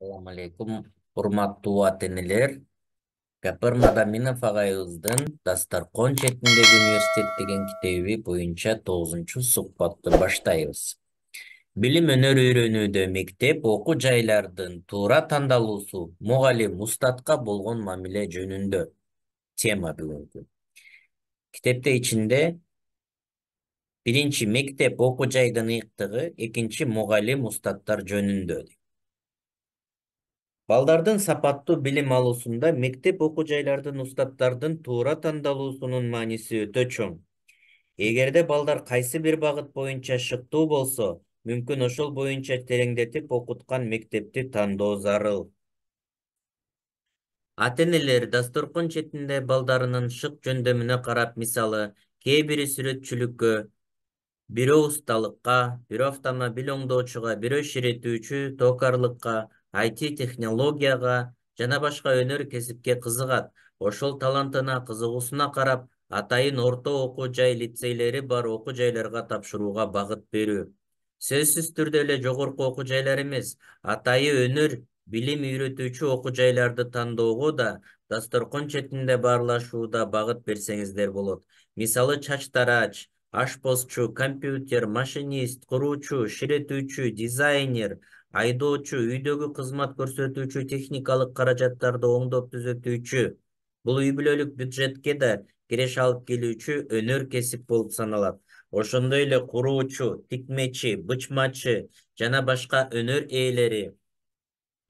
Assalamualaikum, урматтуу ата-энелер. Гапыр Мадаминов агайыбыздын Дастаркон четиндеги университет деген китеби боюнча 9 сухбатты баштайбыз. Билим өнөр үйрөнүүдө мектеп окуу жайлардын туура тандалуусу, мугалим устатка болгон мамиле жөнүндө тема бүгүнкү. Китепте ичинде биринчи мектеп окуу жайдын ыйыктыгы, экинчи мугалим устаттар жөнүндө. Балдардын сапаттуу билим алуусунда мектеп окуу жайлардын устаттардын туура тандалуусунун мааниси өтө чоң. Эгерде балдар кайсы бир багыт боюнча шыктуу болсо, мүмкүн ошол боюнча тереңдетип окуткан мектепти тандоо зарыл. Ата-энелер дасторкон четинде балдарынын шык жөндөмүнө карап, мисалы, кээ бири сүрөтчүлүккө, бирөө усталыкка, бирөө автомобиль оңдоочуга, бирөө ширетүүчү токарлыкка, IT технологияга жана башка өнөр кесипке кызыгат. Ошол талантына, кызыгуусуна карап, атайын орто окуу жай лицейлери бар окуу жайларга тапшырууга багыт берүү. Сөзсүз түрдө эле жогорку окуу жайлар эмес, атайы өнөр, билим үйрөтүүчү окуу жайларды тандоого да дасторкон четинде баарлашууда багыт берсеңиздер болот. Мисалы, чач тарач, ашпозчу, компьютер, машинист, куруучу, ширетүүчү, дизайнер, айдоочу, үйдөгү кызмат көрсөтүүчү, техникалык каражаттарды оңдоп түзөтүүчү. Бул үй бүлөлүк бюджетке да киреш алып келүүчү өнөр кесип болуп саналат. Ошондой эле куруучу, тикмечи, бычмачы жана башка өнөр ээлери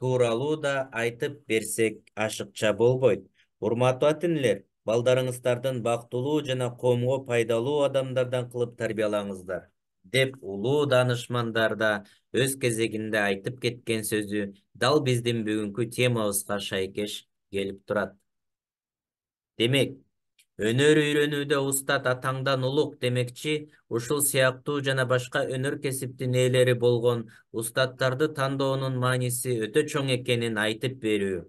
тууралуу да айтып берсек ашыкча болбойт. Урматтуу ата-энелер, балдарыңыздардын бактылуу жана коомго пайдалуу адамдардан кылып тарбиялаңыздар, деп улуу даанышмандар да өз кезегинде айтып кеткен сөзү дал биздин бүгүнкү темабызга шайкеш келип турат. Демек, өнөр үйрөнүүдө устат атаңдан улук демекчи, ушул сыяктуу жана башка өнөр кесиптин ээлери болгон устаттарды тандоонун мааниси өтө чоң экенин айтып берүү.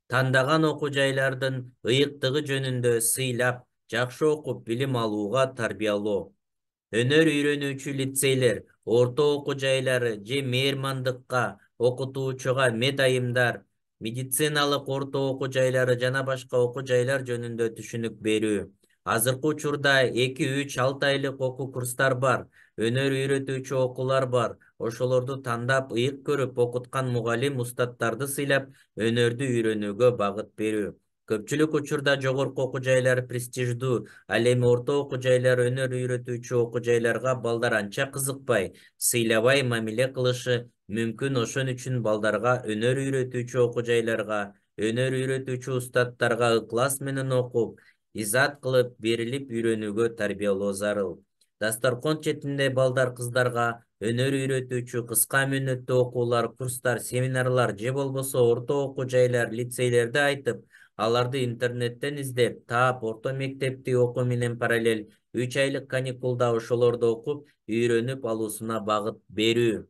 Тандаган окуу жайлардын ыйыктыгы жөнүндө сыйлап, жакшы окуп билим алууга тарбиялоо. Өнөр үйрөнүүчү лицейлер, орто окуу жайлары же мээрмандыкка, окутуучуга медайымдар, медициналык орто окуу жайлары жана башка окуу жайлар жөнүндө түшүнүк берүү. Азыркы учурда 2-3-6 айлык окуу курстар бар, өнөр үйрөтүүчү окуулар бар. Ошолорду тандап, ыйык көрүп окуткан мугалим устаттарды сыйлап, өнөрдү үйрөнүүгө багыт берүү. Көпчүлүк учурда жогорку окуу жайлар престиждүү, ал эми орто окуу жайлар өнөр үйрөтүүчү окуу жайларга балдар анча кызыкпай, сыйлабай мамиле кылышы мүмкүн. Ошон үчүн балдарга өнөр үйрөтүүчү окуу жайларга, өнөр үйрөтүүчү устаттарга ыклас менен окуп, изат кылып, берилип үйрөнүүгө тарбиялоо зарыл. Дасторкон четинде балдар кыздарга өнөр үйрөтүүчү кыска мөөнөттүү окуулар, курстар, семинарлар же болбосо орто окуу жайлар, лицейлерди айтып, аларды интернеттен издеп, таап, орто мектепти окуу менен параллель 3 айлык каникулда ошолорду окуп, үйрөнүп алуусуна багыт берүү.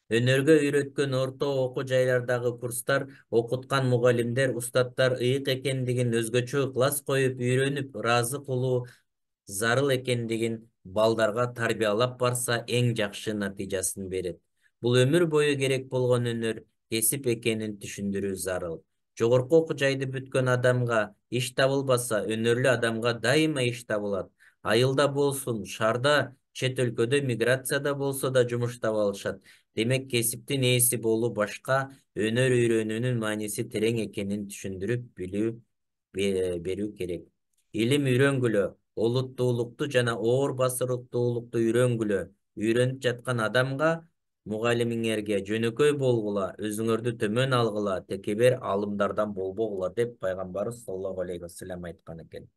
Өнөргө үйрөткөн орто окуу жайлардагы курстар, окуткан мугалимдер, устаттар ыйык экендигин, өзгөчө ыкылас коюп, үйрөнүп, ыраазы кылуу зарыл экендигин балдарга тарбиялап барса эң жакшы натыйжасын берет. Бул өмүр бою керек болгон өнөр кесип экенин түшүндүрүү зарыл. Жогорку окуу жайды бүткөн адамга иш табылбаса, өнөрлүү адамга дайыма иш табылат. Айылда болсун, шаарда, чет өлкөдө, миграцияда болсо да жумуш таба алышат. Демек, кесиптин ээси болуу башка, өнөр үйрөнүүнүн мааниси терең экенин түшүндүрүп берүү керек. Илим үйрөнгүлө, олуттуулукту жана оор басырыктуулукту үйрөнгүлө. Үйрөнүп жаткан адамга, мугалимиңерге жөнөкөй болгула, өзүңөрдү төмөн алгыла, текебер алымдардан болбогула, деп пайгамбарыбыз саллаллаху алейхи вассалам айткан экен.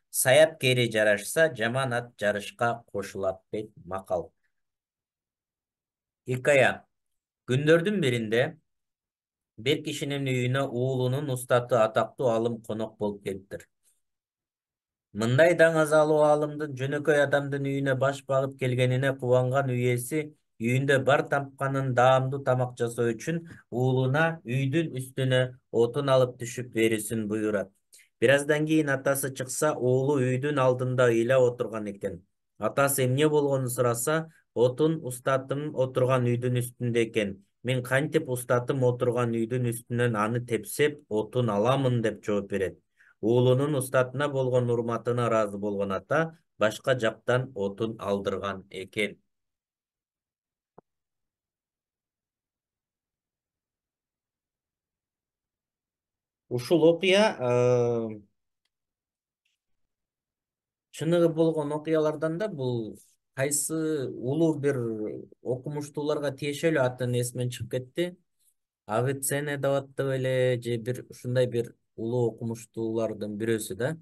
Саят кери жарашса, жаман ат жарышка кошулат, дейт макал. Хикая. Күндөрдүн биринде бир кишинин үйүнө уулунун устаты атактуу алым конок болуп келиптир. Мындай даңазалуу алымдын жөнөкөй адамдын үйүнө баш багып келгенине кубанган үй ээси үйүндө бар тапканын даамдуу тамак жасоо үчүн уулуна үйдүн үстүнө отун алып түшүп берүүсүн буйрат. Бир аздан кийин атасы чыкса, уулу үйдүн алдында ыйлап отурган экен. Атасы эмне болгонун сураса, отун устатым отурган үйдүн үстүндө экен. Мен кантип устатым отурган үйдүн үстүнөн аны тепсеп, отун аламын деп жооп берет. Уулунун устатына болгон урматына ыраазы болгон ата башка жактан отун алдырган экен. Ушул окуя чыныгы болгон окуялардан да бул кайсы улуу бир окумуштууларга тиешелүү атын эсимен чыгып кетти. Авиценне деп аттап эле же бир ушундай бир улуу окумуштуулардын бирөөсү да.